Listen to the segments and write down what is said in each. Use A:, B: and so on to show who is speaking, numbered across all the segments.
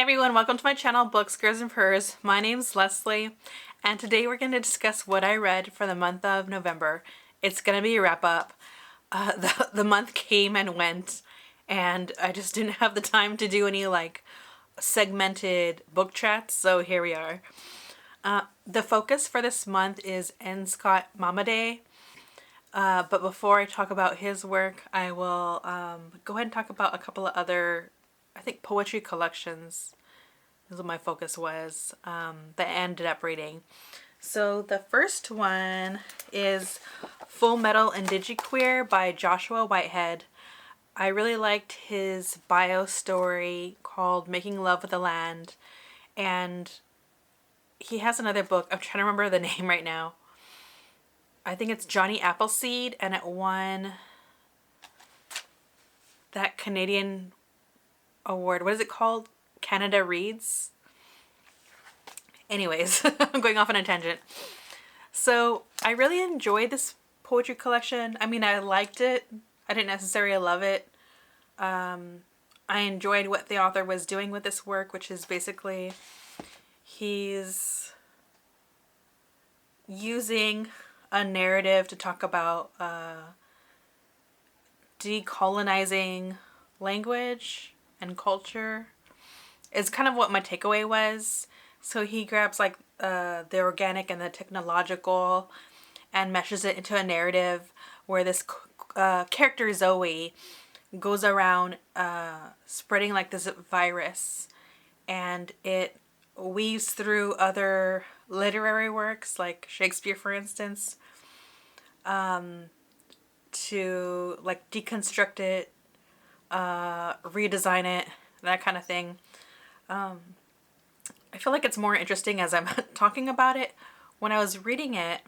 A: Hey everyone, welcome to my channel, Books, Girls, and Purrs. My name's Leslie, and today we're going to discuss what I read for the month of November. It's going to be a wrap-up. The month came and went, and I just didn't have the time to do any, segmented book chats, so here we are. The focus for this month is N. Scott Momaday, but before I talk about his work, I will go ahead and talk about a couple of other, I think, poetry collections is what my focus was, that I ended up reading. So the first one is Full Metal Indigiqueer by Joshua Whitehead. I really liked his bio story called Making Love with the Land, and he has another book. I'm trying to remember the name right now. I think it's Johnny Appleseed, and it won that Canadian award. What is it called? Canada Reads? Anyways, I'm going off on a tangent. So I really enjoyed this poetry collection. I mean, I liked it. I didn't necessarily love it. I enjoyed what the author was doing with this work, which is basically he's using a narrative to talk about decolonizing language and culture. Is kind of what my takeaway was. So he grabs the organic and the technological and meshes it into a narrative where this character Zoe goes around spreading like this virus, and it weaves through other literary works like Shakespeare, for instance, to like deconstruct it, redesign it, that kind of thing. I feel like it's more interesting as I'm talking about it. When I was reading it,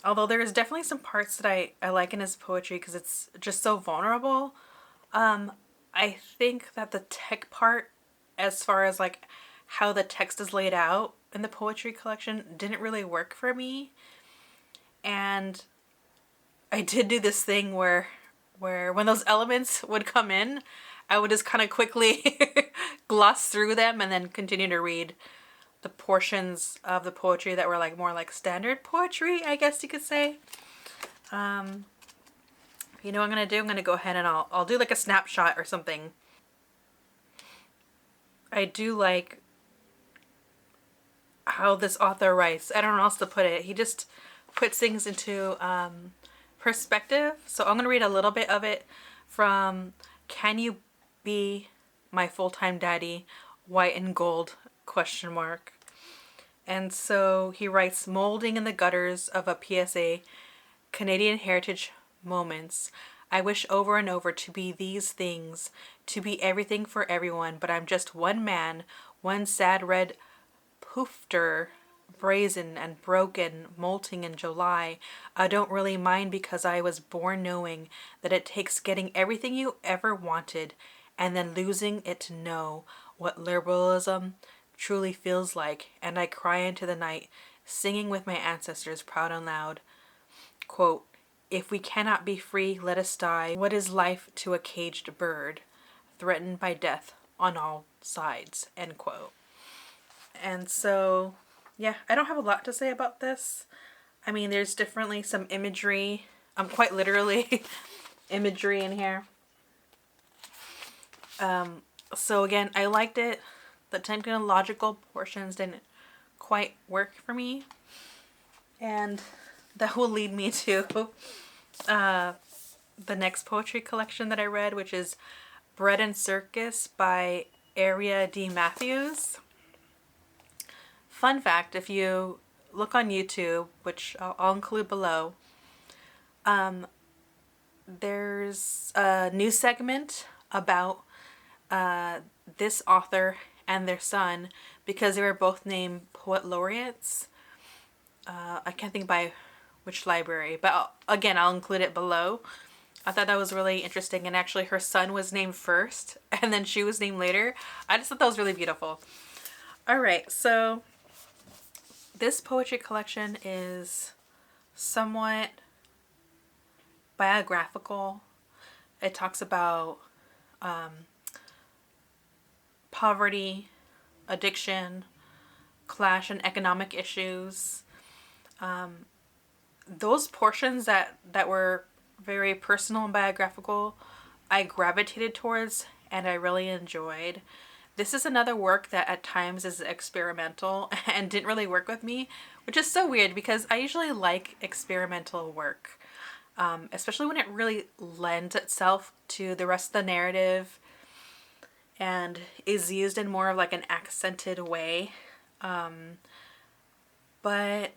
A: although there's definitely some parts that I like in his poetry because it's just so vulnerable, I think that the tech part, as far as like how the text is laid out in the poetry collection, didn't really work for me. And I did do this thing where when those elements would come in, I would just kind of quickly gloss through them and then continue to read the portions of the poetry that were like more like standard poetry, I guess you could say. You know what I'm gonna do? I'm gonna go ahead and I'll do like a snapshot or something. I do like how this author writes. I don't know how else to put it. He just puts things into perspective. So I'm gonna read a little bit of it from Can You Be My Full-Time Daddy, White and Gold, ? And so he writes, molding in the gutters of a PSA, Canadian Heritage Moments. I wish over and over to be these things, to be everything for everyone, but I'm just one man, one sad red poofter, brazen and broken, molting in July. I don't really mind because I was born knowing that it takes getting everything you ever wanted and then losing it to know what liberalism truly feels like, and I cry into the night, singing with my ancestors proud and loud. Quote, if we cannot be free, let us die. What is life to a caged bird, threatened by death on all sides, end quote. And so, yeah, I don't have a lot to say about this. I mean, there's definitely some imagery, quite literally imagery in here. So again, I liked it. The technological portions didn't quite work for me. And that will lead me to the next poetry collection that I read, which is Bread and Circus by Airea D. Fun fact, if you look on YouTube, which I'll include below, there's a new segment about this author and their son because they were both named poet laureates. I can't think by which library, but again, I'll include it below. I thought that was really interesting, and actually her son was named first and then she was named later. I just thought that was really beautiful. Alright, so this poetry collection is somewhat biographical. It talks about poverty, addiction, clash and economic issues. Those portions that were very personal and biographical, I gravitated towards and I really enjoyed. This is another work that at times is experimental and didn't really work with me, which is so weird because I usually like experimental work, especially when it really lends itself to the rest of the narrative and is used in more of like an accented way. But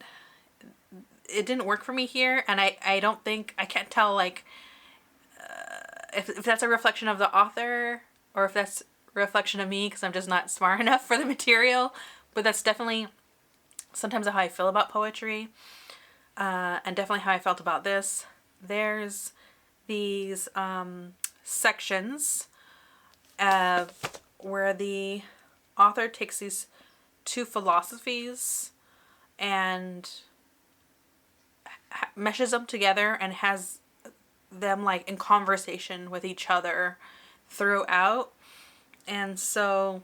A: it didn't work for me here, and I don't think, I can't tell like if that's a reflection of the author or if that's a reflection of me because I'm just not smart enough for the material, but that's definitely sometimes how I feel about poetry, and definitely how I felt about this. There's these sections where the author takes these two philosophies and meshes them together and has them like in conversation with each other throughout. And so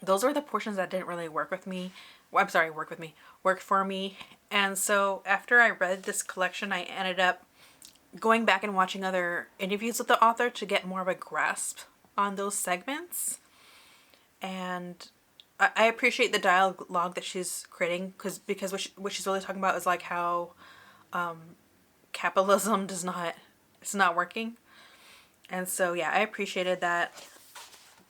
A: those were the portions that didn't really work with me. Well, I'm sorry, work for me. And so after I read this collection, I ended up going back and watching other interviews with the author to get more of a grasp on those segments. And I appreciate the dialogue that she's creating because what she's really talking about is like how capitalism it's not working. And so yeah, I appreciated that.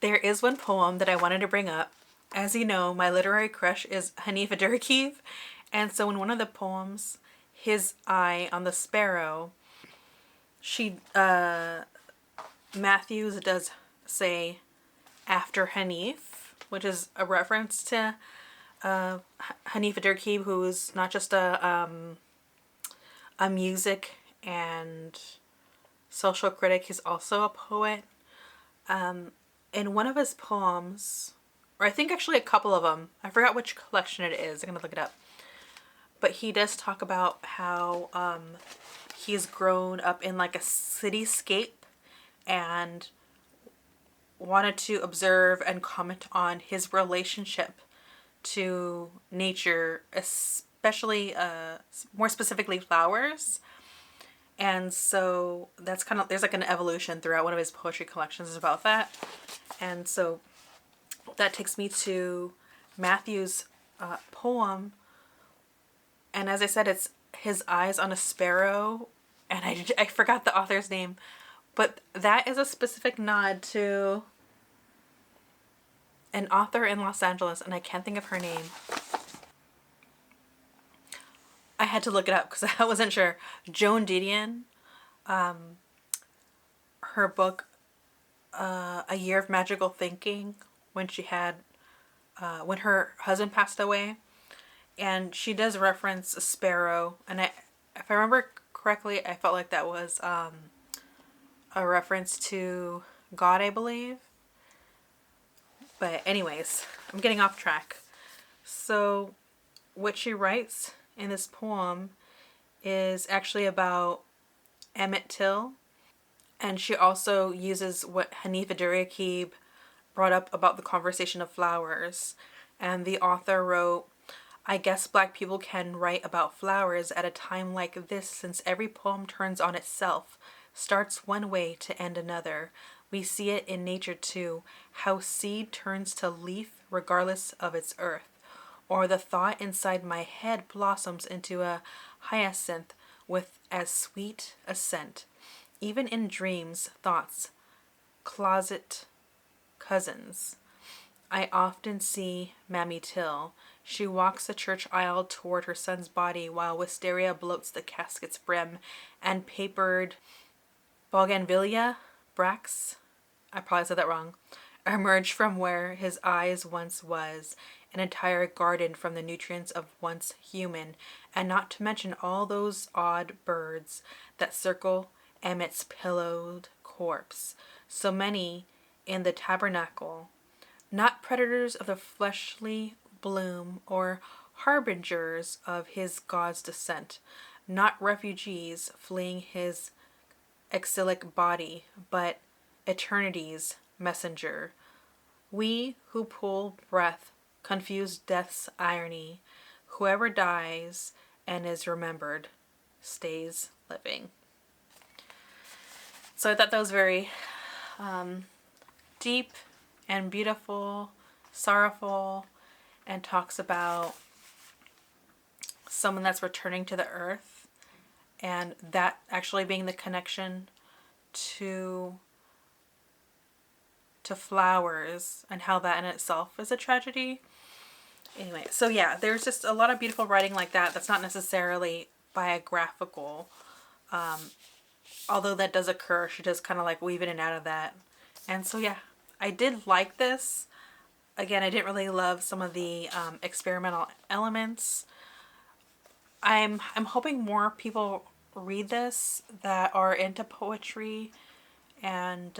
A: There is one poem that I wanted to bring up. As you know, my literary crush is Hanif Abdurraqib, and so in one of the poems, His Eye on the Sparrow, Matthews does say after Hanif, which is a reference to Hanif Abdurraqib, who's not just a music and social critic, he's also a poet. In one of his poems, or I think actually a couple of them, I forgot which collection it is, I'm gonna look it up, but he does talk about how he's grown up in like a cityscape and wanted to observe and comment on his relationship to nature, especially more specifically flowers. And so that's kind of, there's like an evolution throughout one of his poetry collections about that. And so that takes me to Matthew's poem. And as I said, it's His Eyes on a Sparrow. And I forgot the author's name. But that is a specific nod to an author in Los Angeles. And I can't think of her name. I had to look it up because I wasn't sure. Joan Didion, her book, A Year of Magical Thinking, when her husband passed away, and she does reference a sparrow, and if I remember correctly, I felt like that was a reference to God, I believe. But anyways, I'm getting off track. So what she writes in this poem is actually about Emmett Till, and she also uses what Hanif Abdurraqib brought up about the conversation of flowers. And the author wrote, I guess Black people can write about flowers at a time like this, since every poem turns on itself, starts one way to end another. We see it in nature too, how seed turns to leaf regardless of its earth. Or the thought inside my head blossoms into a hyacinth with as sweet a scent. Even in dreams, thoughts, closet cousins. I often see Mammy Till. She walks the church aisle toward her son's body while wisteria bloats the casket's brim, and papered bougainvillea bracts, I probably said that wrong, emerge from where his eyes once was, an entire garden from the nutrients of once human, and not to mention all those odd birds that circle Emmett's pillowed corpse, so many in the tabernacle, not predators of the fleshly bloom or harbingers of his God's descent, not refugees fleeing his exilic body, but eternity's messenger, We who pull breath confuse death's irony. Whoever dies and is remembered stays living. So I thought that was very deep and beautiful, sorrowful, and talks about someone that's returning to the earth, and that actually being the connection to flowers, and how that in itself is a tragedy. Anyway, so yeah, there's just a lot of beautiful writing like that that's not necessarily biographical. Although that does occur, she does kind of like weave in and out of that. And so yeah, I did like this. Again, I didn't really love some of the experimental elements. I'm hoping more people read this that are into poetry, and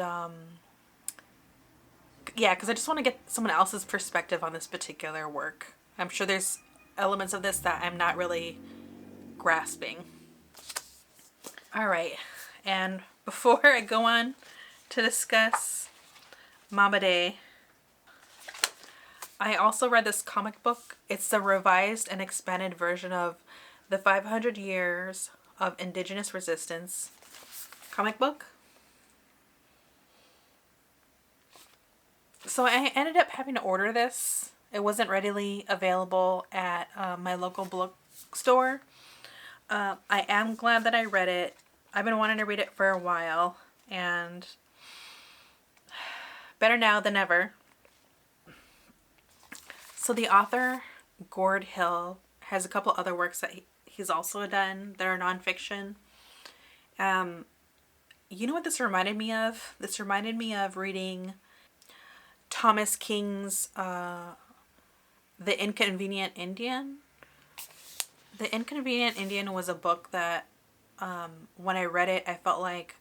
A: yeah, because I just want to get someone else's perspective on this particular work. I'm sure there's elements of this that I'm not really grasping. All right, and before I go on to discuss Momaday, I also read this comic book. It's the revised and expanded version of the 500 Years of Indigenous Resistance comic book. So I ended up having to order this. It wasn't readily available at my local bookstore. I am glad that I read it. I've been wanting to read it for a while, and better now than ever. So the author, Gord Hill, has a couple other works that he's also done that are nonfiction. You know what this reminded me of? This reminded me of reading Thomas King's The Inconvenient Indian. The Inconvenient Indian was a book that when I read it, I felt like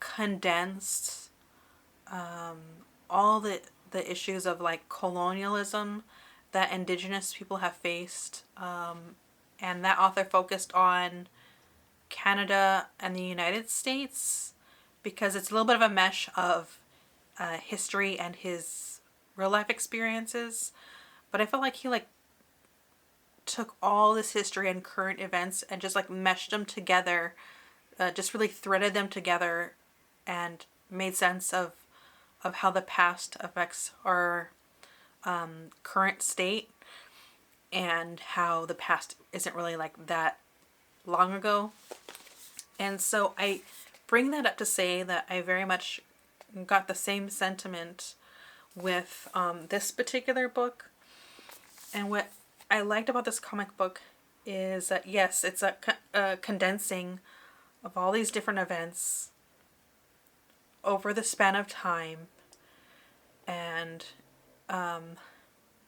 A: condensed all the issues of like colonialism that Indigenous people have faced. And that author focused on Canada and the United States, because it's a little bit of a mesh of history and his real life experiences. But I felt like he like took all this history and current events and just like meshed them together, just really threaded them together, and made sense of how the past affects our current state, and how the past isn't really like that long ago. And so I bring that up to say that I very much got the same sentiment with this particular book. And what I liked about this comic book is that yes, it's a condensing of all these different events over the span of time, and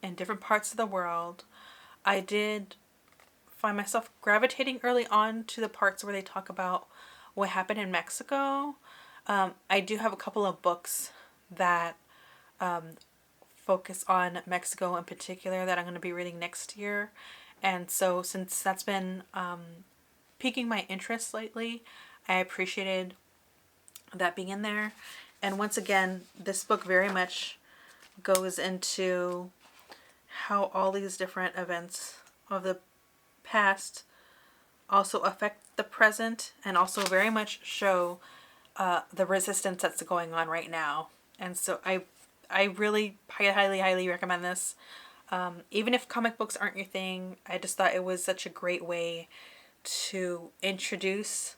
A: in different parts of the world. I did find myself gravitating early on to the parts where they talk about what happened in Mexico. I do have a couple of books that focus on Mexico in particular that I'm going to be reading next year. And so since that's been piquing my interest lately, I appreciated that being in there. And once again, this book very much goes into how all these different events of the past also affect the present, and also very much show the resistance that's going on right now. And so I really highly recommend this. Even if comic books aren't your thing, I just thought it was such a great way to introduce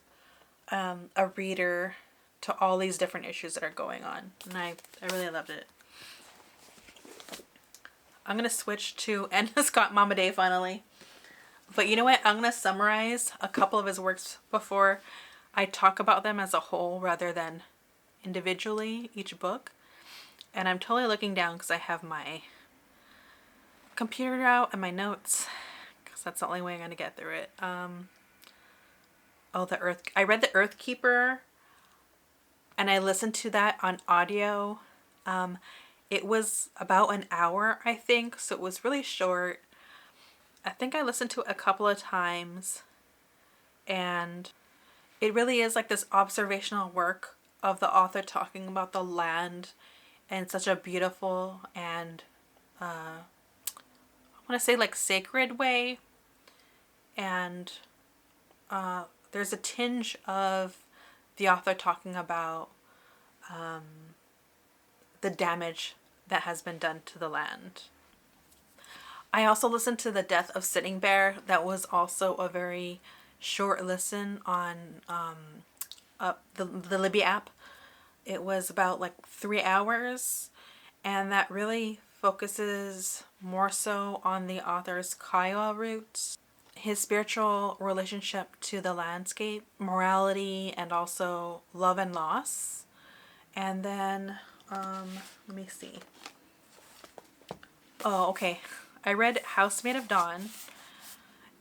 A: a reader to all these different issues that are going on. And I really loved it. I'm going to switch to Scott Momaday finally. But you know what? I'm going to summarize a couple of his works before I talk about them as a whole rather than individually, each book. And I'm totally looking down because I have my computer out and my notes, because that's the only way I'm going to get through it. I read The Earth Keeper, and I listened to that on audio. It was about an hour, I think, so it was really short. I think I listened to it a couple of times, and it really is like this observational work of the author talking about the land in such a beautiful and I want to say like sacred way. And there's a tinge of the author talking about the damage that has been done to the land. I also listened to The Death of Sitting Bear. That was also a very short listen on the Libby app. It was about like 3 hours, and that really focuses more so on the author's Kiowa roots, his spiritual relationship to the landscape, morality, and also love and loss. And then, let me see. Oh, okay. I read Housemaid of Dawn,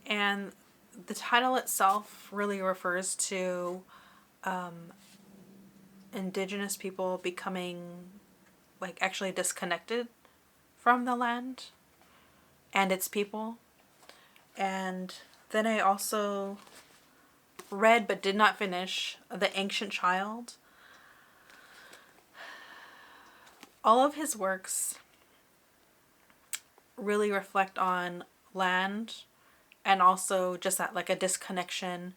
A: and the title itself really refers to Indigenous people becoming like actually disconnected from the land and its people. And then I also read but did not finish The Ancient Child. All of his works really reflect on land and also just that like a disconnection,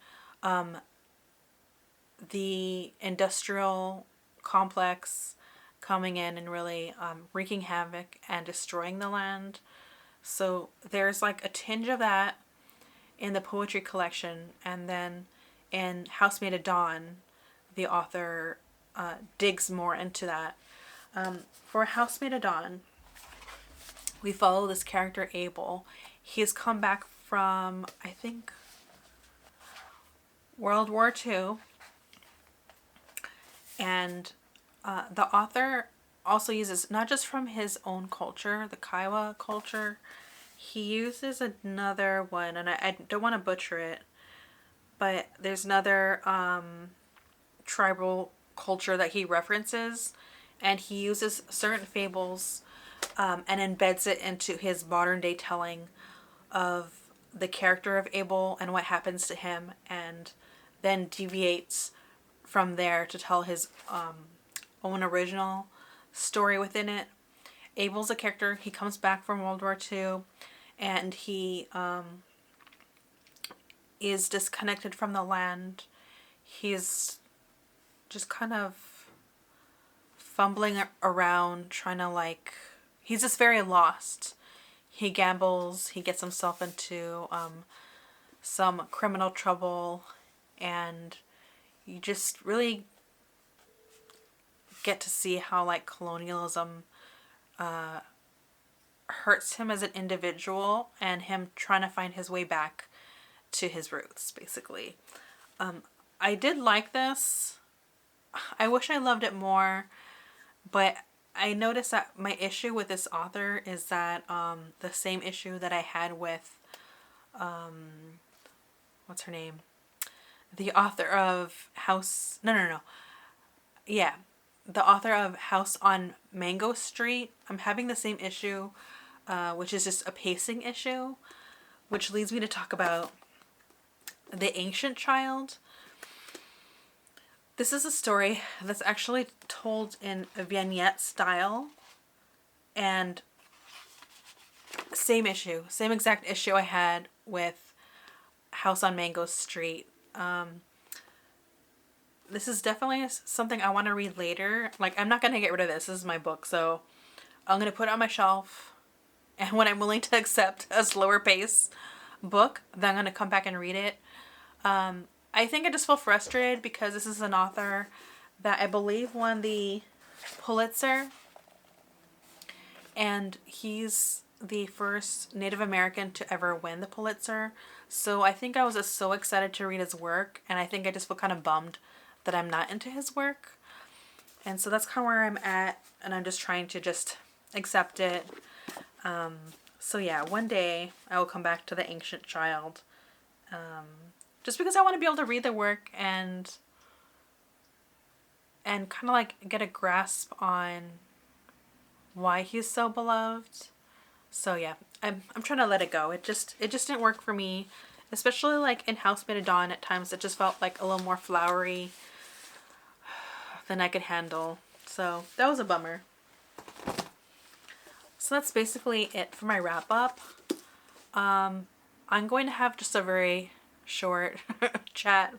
A: the industrial complex coming in and really wreaking havoc and destroying the land. So there's like a tinge of that in the poetry collection, and then in Housemaid of Dawn the author digs more into that. For Housemaid of Dawn, we follow this character Abel. He's come back from, I think, World War II. And the author also uses, not just from his own culture, the Kiowa culture, he uses another one, and I don't want to butcher it, but there's another tribal culture that he references, and he uses certain fables and embeds it into his modern day telling of the character of Abel and what happens to him, and then deviates from there to tell his own original story within it. Abel's a character, he comes back from World War II, and he is disconnected from the land. He's just kind of fumbling around, trying to like, he's just very lost. He gambles, he gets himself into some criminal trouble, and you just really get to see how like colonialism hurts him as an individual, and him trying to find his way back to his roots, basically. I did like this. I wish I loved it more, but I noticed that my issue with this author is that the same issue that I had with what's her name? The author of House... No. Yeah. The author of House on Mango Street. I'm having the same issue, which is just a pacing issue, which leads me to talk about The Ancient Child. This is a story that's actually told in a vignette style, and same issue, same exact issue I had with House on Mango Street. This is definitely something I want to read later. Like, I'm not going to get rid of this. This is my book, so I'm going to put it on my shelf, and when I'm willing to accept a slower pace book, then I'm going to come back and read it. I think I just feel frustrated because this is an author that I believe won the Pulitzer, and he's the first Native American to ever win the Pulitzer. So I think I was just so excited to read his work, and I think I just feel kind of bummed that I'm not into his work. And so that's kind of where I'm at, and I'm just trying to just accept it. So yeah, one day I will come back to The Ancient Child. Just because I want to be able to read the work and kind of like get a grasp on why he's so beloved. So yeah, I'm trying to let it go. It just didn't work for me, especially like in Housemaid of Dawn. At times it just felt like a little more flowery than I could handle. So that was a bummer. So that's basically it for my wrap up. I'm going to have just a very short chat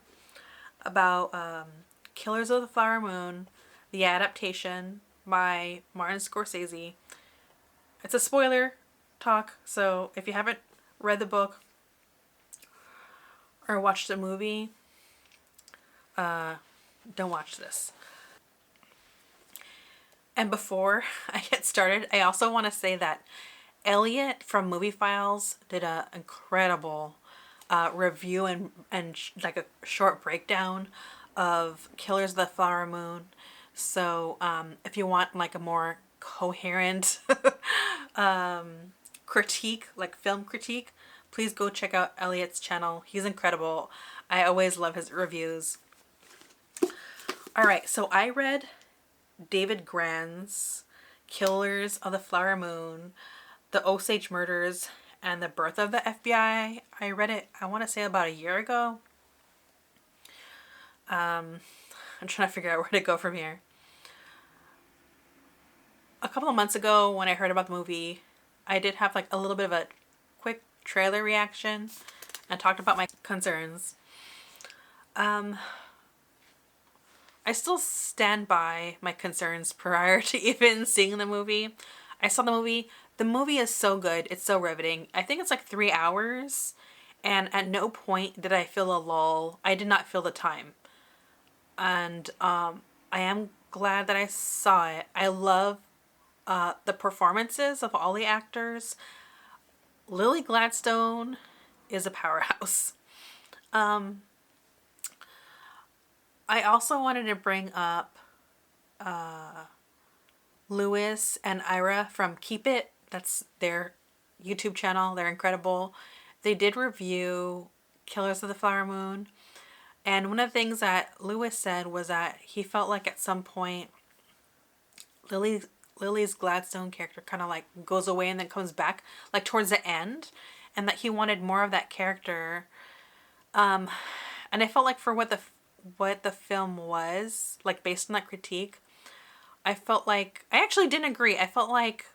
A: about Killers of the Flower Moon, the adaptation by Martin Scorsese. It's a spoiler talk, so if you haven't read the book or watched the movie, don't watch this. And before I get started, I also want to say that Elliot from Movie Files did an incredible review and like a short breakdown of Killers of the Flower Moon. So if you want like a more coherent critique, like film critique, please go check out Elliot's channel. He's incredible. I always love his reviews. All right, so I read David Grann's Killers of the Flower Moon, The Osage Murders, and The Birth of the FBI. I read it, I want to say about a year ago. I'm trying to figure out where to go from here. A couple of months ago when I heard about the movie, I did have like a little bit of a quick trailer reaction and talked about my concerns. I still stand by my concerns prior to even seeing the movie. I saw the movie. The movie is so good. It's so riveting. I think it's like 3 hours. And at no point did I feel a lull. I did not feel the time. And I am glad that I saw it. I love the performances of all the actors. Lily Gladstone is a powerhouse. I also wanted to bring up Lewis and Ira from Keep It. That's their YouTube channel. They're incredible. They did review Killers of the Flower Moon. And one of the things that Lewis said was that he felt like at some point Lily's Gladstone character kind of like goes away and then comes back like towards the end, and that he wanted more of that character. And I felt like for what the film was, like based on that critique, I felt like I actually didn't agree. I felt like,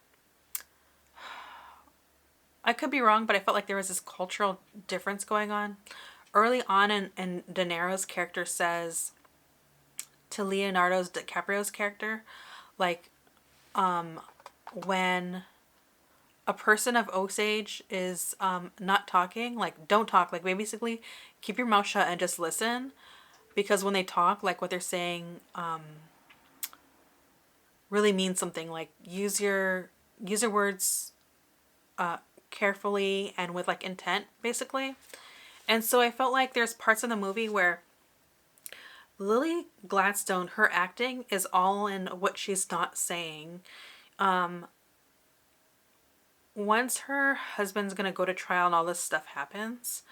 A: I could be wrong, but I felt like there was this cultural difference going on. Early on in De Niro's character says to Leonardo DiCaprio's character, like, when a person of Osage is not talking, like don't talk, like basically keep your mouth shut and just listen, because when they talk, like what they're saying really means something. Like use your words carefully and with like intent, basically. And so I felt like there's parts of the movie where Lily Gladstone, her acting is all in what she's not saying. Once her husband's gonna go to trial and all this stuff happens,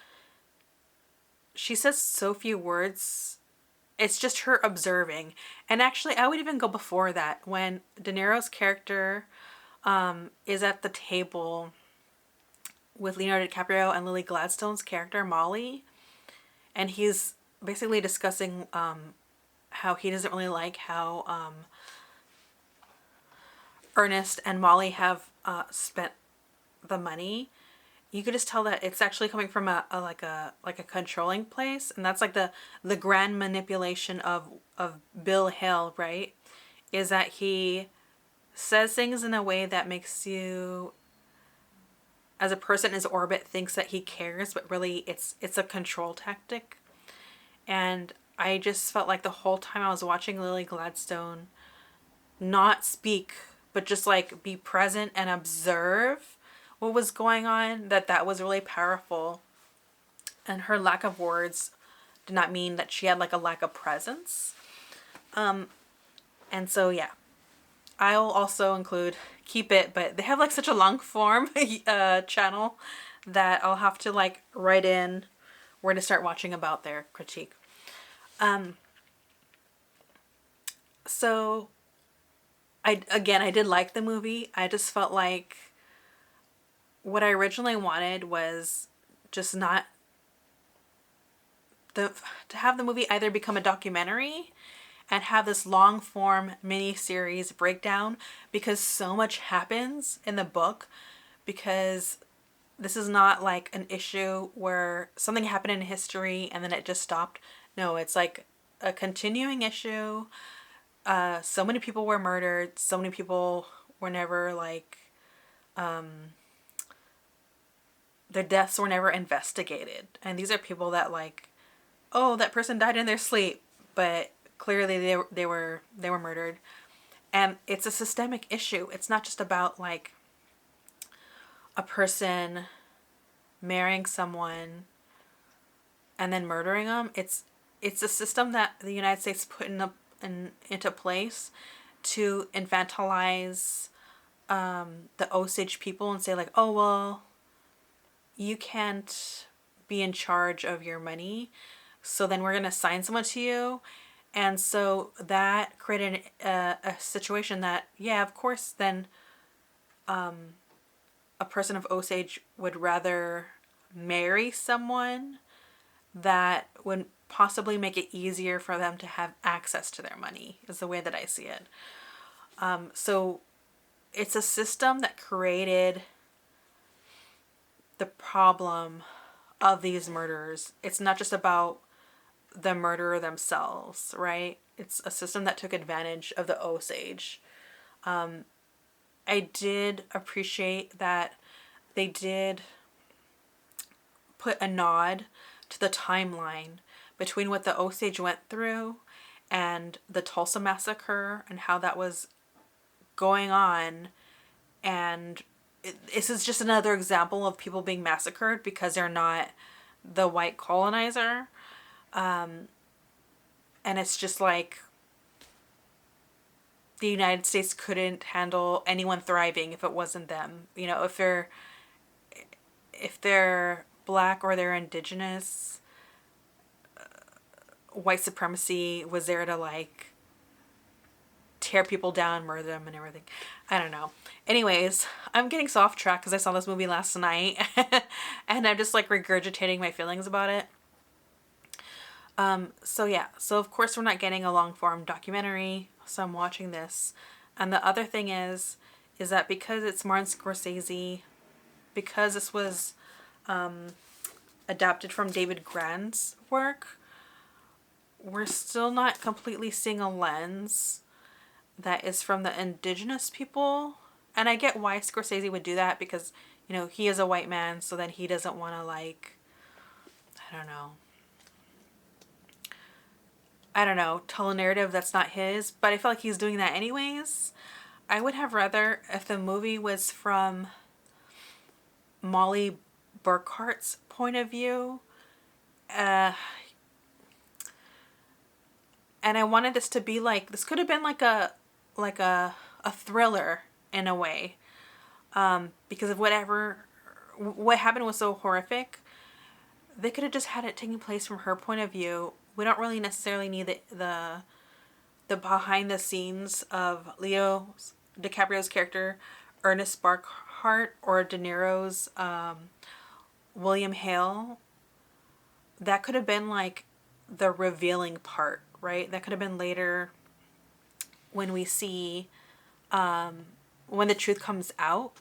A: she says so few words. It's just her observing. And actually, I would even go before that. When De Niro's character is at the table with Leonardo DiCaprio and Lily Gladstone's character, Molly, and he's basically discussing how he doesn't really like how Ernest and Molly have spent the money. You could just tell that it's actually coming from a controlling place, and that's like the grand manipulation of Bill Hill, right? Is that he says things in a way that makes you, as a person in his orbit, thinks that he cares, but really it's a control tactic. And I just felt like the whole time I was watching Lily Gladstone not speak, but just like be present and observe what was going on, that was really powerful. And her lack of words did not mean that she had like a lack of presence. And so yeah, I'll also include Keep It, but they have like such a long form channel that I'll have to like write in where to start watching about their critique. So I did like the movie. I just felt like what I originally wanted was just not to have the movie either become a documentary and have this long form mini series breakdown, because so much happens in the book, because this is not like an issue where something happened in history and then it just stopped. No, it's like a continuing issue. So many people were murdered. So many people were never like, their deaths were never investigated. And these are people that like, oh, that person died in their sleep, but clearly they were murdered. And it's a systemic issue. It's not just about like a person marrying someone and then murdering them. It's a system that the United States put into place to infantilize the Osage people and say like, oh well, you can't be in charge of your money, so then we're gonna assign someone to you. And so that created a situation that, yeah, of course, then a person of Osage would rather marry someone that would possibly make it easier for them to have access to their money, is the way that I see it. So it's a system that created the problem of these murders. It's not just about the murderer themselves, right? It's a system that took advantage of the Osage. I did appreciate that they did put a nod to the timeline between what the Osage went through and the Tulsa massacre and how that was going on. And this is just another example of people being massacred because they're not the white colonizer. And it's just like the United States couldn't handle anyone thriving if it wasn't them. You know, if they're black or they're indigenous, white supremacy was there to like tear people down, murder them and everything. I don't know. Anyways, I'm getting so off track because I saw this movie last night and I'm just like regurgitating my feelings about it. So yeah, so of course we're not getting a long form documentary, so I'm watching this. And the other thing is that because it's Martin Scorsese, because this was adapted from David Grant's work, we're still not completely seeing a lens that is from the indigenous people. And I get why Scorsese would do that, because, you know, he is a white man, so then he doesn't want to like, I don't know, tell a narrative that's not his, but I feel like he's doing that anyways. I would have rather if the movie was from Molly Burkhart's point of view. And I wanted this to be like, this could have been like a thriller in a way. Because of what happened was so horrific. They could have just had it taking place from her point of view. We don't really necessarily need the behind the scenes of Leo DiCaprio's character, Ernest Barkhart, or De Niro's William Hale. That could have been like the revealing part, right? That could have been later when we see when the truth comes out.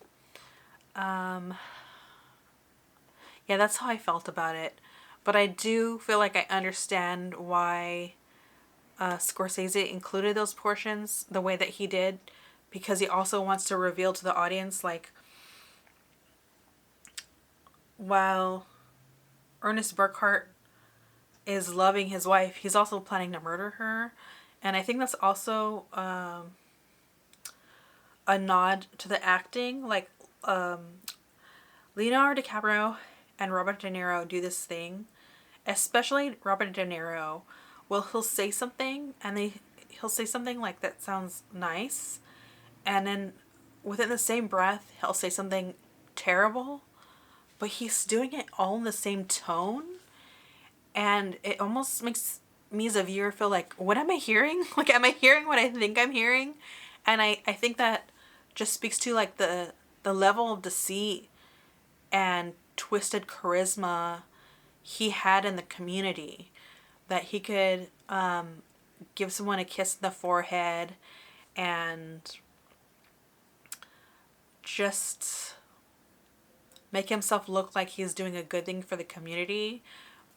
A: Yeah, that's how I felt about it. But I do feel like I understand why Scorsese included those portions the way that he did, because he also wants to reveal to the audience, like, while Ernest Burkhart is loving his wife, he's also planning to murder her. And I think that's also a nod to the acting. Like, Leonardo DiCaprio and Robert De Niro do this thing, especially Robert De Niro. Well, he'll say something and he'll say something like that sounds nice, and then within the same breath he'll say something terrible, but he's doing it all in the same tone, and it almost makes me as a viewer feel like, what am I hearing? Like, am I hearing what I think I'm hearing? And I think that just speaks to like the level of deceit and twisted charisma he had in the community, that he could give someone a kiss in the forehead and just make himself look like he's doing a good thing for the community,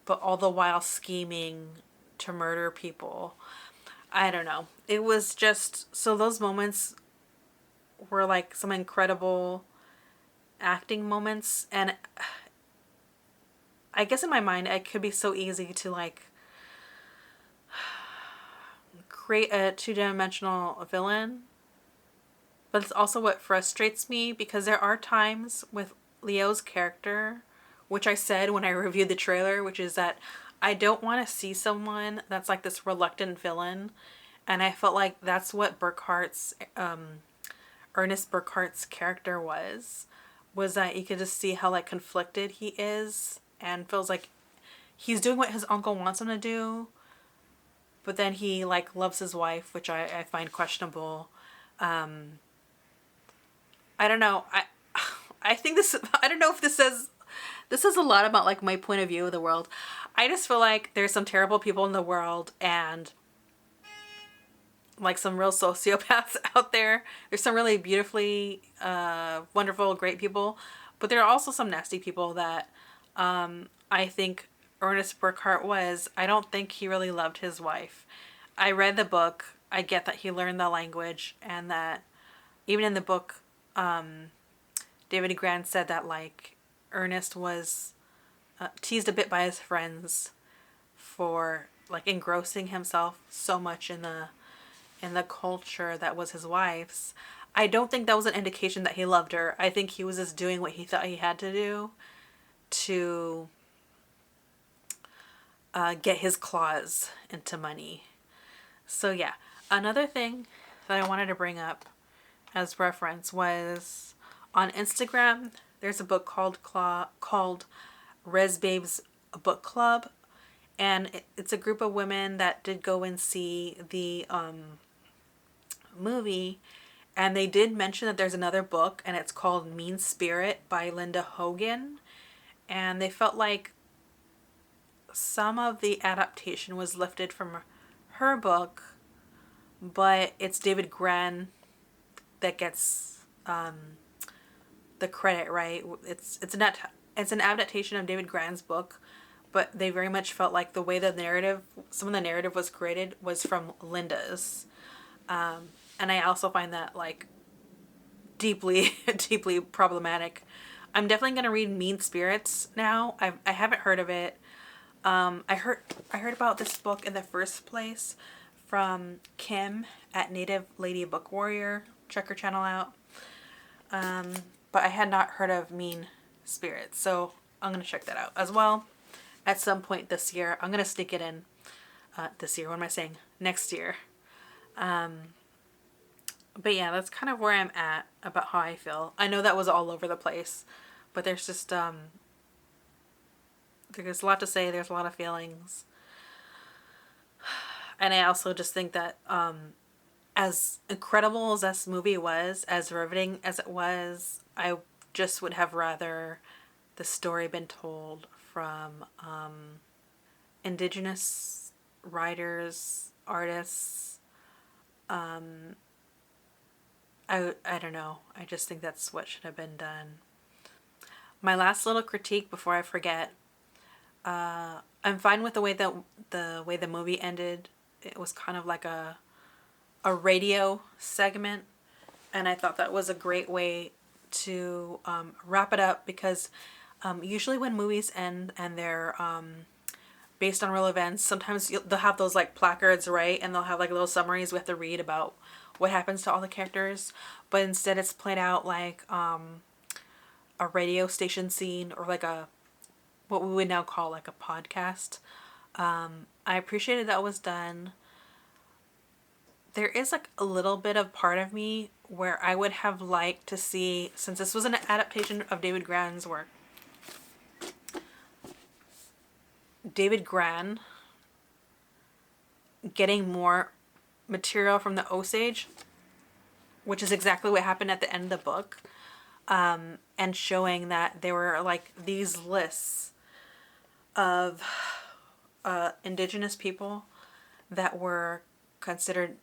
A: but all the while scheming to murder people. I don't know. It was just, so those moments were like some incredible acting moments, and I guess in my mind it could be so easy to like create a two-dimensional villain, but it's also what frustrates me, because there are times with Leo's character, which I said when I reviewed the trailer, which is that I don't want to see someone that's like this reluctant villain, and I felt like that's what Ernest Burkhart's character was that you could just see how like conflicted he is and feels like he's doing what his uncle wants him to do, but then he like loves his wife, which I find questionable. I don't know. I think this, I don't know if this says a lot about like my point of view of the world. I just feel like there's some terrible people in the world, and like some real sociopaths out there. There's some really beautifully wonderful, great people, but there are also some nasty people that I think Ernest Burkhart was. I don't think he really loved his wife. I read the book. I get that he learned the language, and that even in the book, David Grant said that like Ernest was teased a bit by his friends for like engrossing himself so much in the culture that was his wife's. I don't think that was an indication that he loved her. I think he was just doing what he thought he had to do to get his claws into money. So yeah, another thing that I wanted to bring up as reference was on Instagram. There's a book called Res Babes Book Club, and it's a group of women that did go and see the movie, and they did mention that there's another book, and it's called Mean Spirit by Linda Hogan, and they felt like some of the adaptation was lifted from her book, but it's David Gran that gets the credit, right? It's an adaptation of David Gran's book, but they very much felt like the way some of the narrative was created was from Linda's. And I also find that like deeply, deeply problematic. I'm definitely going to read Mean Spirits now. I haven't heard of it. I heard about this book in the first place from Kim at Native Lady Bookwarrior. Check her channel out. But I had not heard of Mean Spirits, so I'm going to check that out as well at some point this year. I'm going to sneak it in this year. What am I saying? Next year. But yeah, that's kind of where I'm at about how I feel. I know that was all over the place, but there's just there's a lot to say. There's a lot of feelings. And I also just think that as incredible as this movie was, as riveting as it was, I just would have rather the story been told from Indigenous writers, artists. I don't know. I just think that's what should have been done. My last little critique before I forget. I'm fine with the way the movie ended. It was kind of like a radio segment, and I thought that was a great way to wrap it up, because usually when movies end and they're based on real events, sometimes they'll have those like placards, right? And they'll have like little summaries we have to read about what happens to all the characters, but instead it's played out like a radio station scene, or like what we would now call like a podcast. I appreciated that was done. There is like a little bit of part of me where I would have liked to see, since this was an adaptation of David Gran's work, David Gran getting more material from the Osage, which is exactly what happened at the end of the book, and showing that there were like these lists of Indigenous people that were considered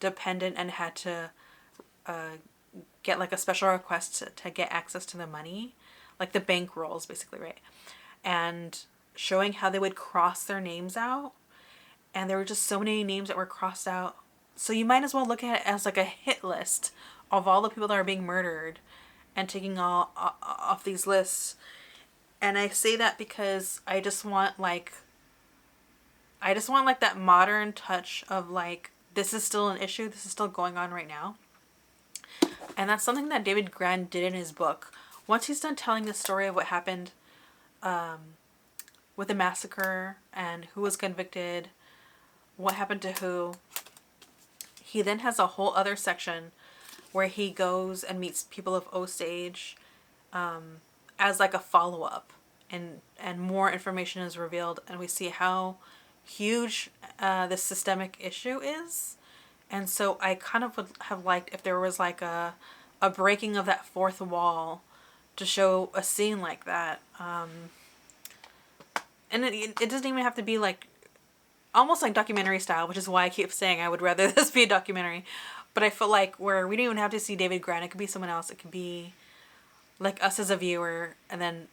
A: dependent and had to get like a special request to get access to the money, like the bank rolls basically, right? And showing how they would cross their names out, and there were just so many names that were crossed out. So you might as well look at it as like a hit list of all the people that are being murdered and taking all off these lists. And I say that because I just want like that modern touch of like, this is still an issue, this is still going on right now. And that's something that David Grann did in his book. Once he's done telling the story of what happened with the massacre and who was convicted, what happened to who, he then has a whole other section where he goes and meets people of Osage as like a follow-up, and more information is revealed, and we see how huge this systemic issue is. And so I kind of would have liked if there was like a breaking of that fourth wall to show a scene like that. And it doesn't even have to be like almost like documentary style, which is why I keep saying I would rather this be a documentary. But I feel like where we don't even have to see David Grann, it could be someone else. It could be like us as a viewer, and then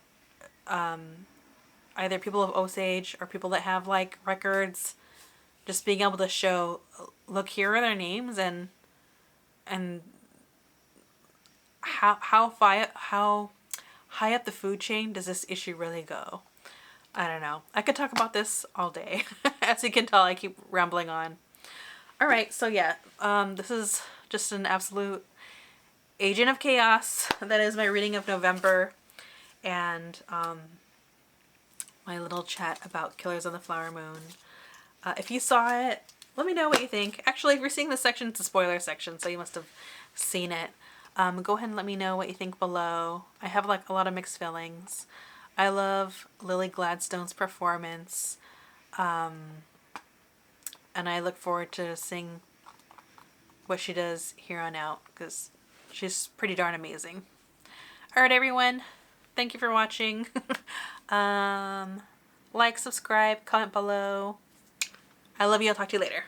A: either people of Osage or people that have like records, just being able to show, look, here are their names, and how high up the food chain does this issue really go? I don't know. I could talk about this all day. As you can tell, I keep rambling on. All right, so yeah, this is just an absolute agent of chaos. That is my reading of November, and my little chat about Killers of the Flower Moon. If you saw it, let me know what you think. Actually, if you're seeing this section, it's a spoiler section, so you must have seen it. Go ahead and let me know what you think below. I have like a lot of mixed feelings. I love Lily Gladstone's performance, and I look forward to seeing what she does here on out, because she's pretty darn amazing. Alright everyone, thank you for watching. Like, subscribe, comment below. I love you. I'll talk to you later.